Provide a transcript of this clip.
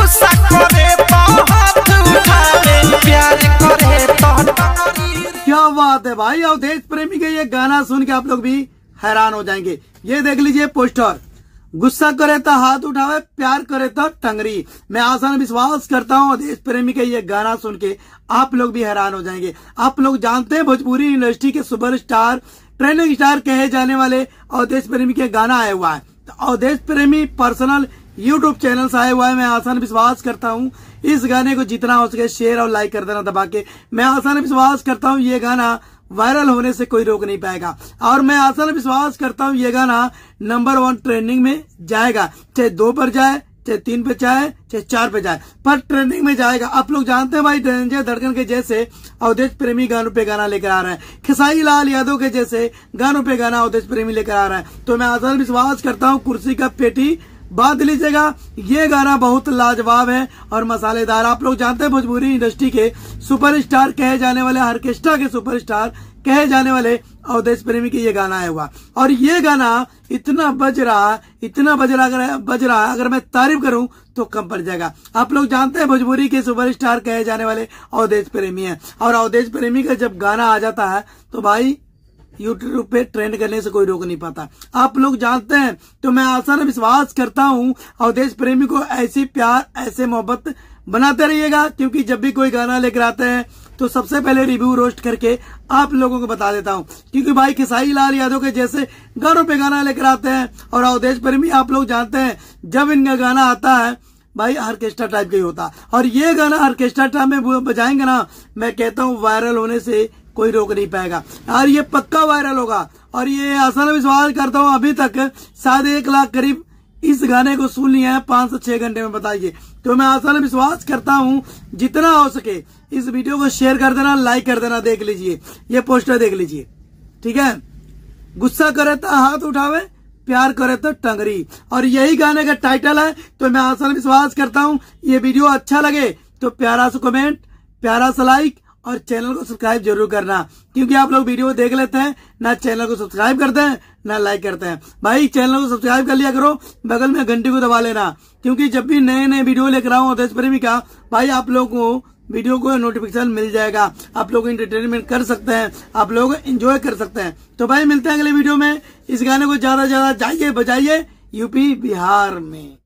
गुस्सा करे तो हाथ उठावे, प्यार करे तो क्या बात है भाई। अवधेश प्रेमी के ये गाना सुन के आप लोग भी हैरान हो जाएंगे। ये देख लीजिए पोस्टर, गुस्सा करे तो हाथ उठावे, प्यार करे तो टंगरी। मैं आसान विश्वास करता हूँ अवधेश प्रेमी के ये गाना सुन के आप लोग भी हैरान हो जाएंगे। आप लोग जानते हैं भोजपुरी इंडस्ट्री के सुपरस्टार, ट्रेंडिंग स्टार कहे जाने वाले अवधेश प्रेमी के गाना आया हुआ है। तो अवधेश प्रेमी पर्सनल यूट्यूब चैनल से आया हुआ है। मैं आसान विश्वास करता हूँ इस गाने को जितना हो सके शेयर और लाइक कर देना दबा के। मैं आसान विश्वास करता हूँ ये गाना वायरल होने से कोई रोक नहीं पाएगा, और मैं आसान विश्वास करता हूँ ये गाना नंबर 1 ट्रेंडिंग में जाएगा। चाहे 2 पर जाए, चाहे 3 पे जाए, चाहे 4 पे जाए, पर ट्रेंडिंग में जाएगा। आप लोग जानते हैं भाई धनंजय धड़कन के जैसे अवधेश प्रेमी गानों पे गाना लेकर आ रहा है, खेसारी लाल यादव के जैसे गानों पे गाना अवधेश प्रेमी लेकर आ रहा है। तो मैं आसान विश्वास करता हूँ कुर्सी का पेटी बांध लीजिएगा, ये गाना बहुत लाजवाब है और मसालेदार। आप लोग जानते हैं भोजपुरी इंडस्ट्री के सुपरस्टार कहे जाने वाले, ऑर्केस्ट्रा के सुपरस्टार कहे जाने वाले अवधेश प्रेमी की ये गाना है हुआ, और ये गाना इतना बज रहा है, अगर मैं तारीफ करूं तो कम पड़ जाएगा। आप लोग जानते हैं भोजपुरी के सुपरस्टार कहे जाने वाले अवधेश प्रेमी हैं, और अवधेश प्रेमी का जब गाना आ जाता है तो भाई यूट्यूब पे ट्रेंड करने से कोई रोक नहीं पाता। आप लोग जानते हैं। तो मैं आसान विश्वास करता हूँ अवधेश प्रेमी को ऐसी प्यार, ऐसे मोहब्बत बनाते रहिएगा, क्योंकि जब भी कोई गाना लेकर आते हैं तो सबसे पहले रिव्यू रोस्ट करके आप लोगों को बता देता हूँ, क्योंकि भाई खेसारी लाल यादव के जैसे गानों पे गाना लेकर आते हैं। और अवधेश प्रेमी आप लोग जानते हैं जब इनका गाना आता है भाई ऑर्केस्ट्रा टाइप का ही होता, और ये गाना ऑर्केस्ट्रा टाइप में बजाएंगे ना, मैं कहता हूँ वायरल होने से कोई रोक नहीं पाएगा, और ये पक्का वायरल होगा। और ये आसान विश्वास करता हूँ अभी तक शायद 1 लाख करीब इस गाने को सुन लिया है 5 से 6 घंटे में, बताइए। तो मैं आसान विश्वास करता हूँ जितना हो सके इस वीडियो को शेयर कर देना, लाइक कर देना। देख लीजिए ये पोस्टर, देख लीजिए, ठीक है। गुस्सा करे तो हाथ उठावे, प्यार करे तो टंगरी, और यही गाने का टाइटल है। तो मैं आसान विश्वास करता हूँ ये वीडियो अच्छा लगे तो प्यारा सा कमेंट, प्यारा सा लाइक, और चैनल को सब्सक्राइब जरूर करना, क्योंकि आप लोग वीडियो देख लेते हैं ना, चैनल को सब्सक्राइब करते हैं ना लाइक करते हैं। भाई चैनल को सब्सक्राइब कर लिया करो, बगल में घंटी को दबा लेना, क्योंकि जब भी नए नए वीडियो लेकर आऊं अवधेश प्रेमी का, भाई आप लोगों को वीडियो को नोटिफिकेशन मिल जाएगा। आप लोग एंटरटेनमेंट कर सकते हैं, आप लोग एंजॉय कर सकते हैं। तो भाई मिलते हैं अगले वीडियो में। इस गाने को ज्यादा से ज्यादा जाइए बजाइए यूपी बिहार में।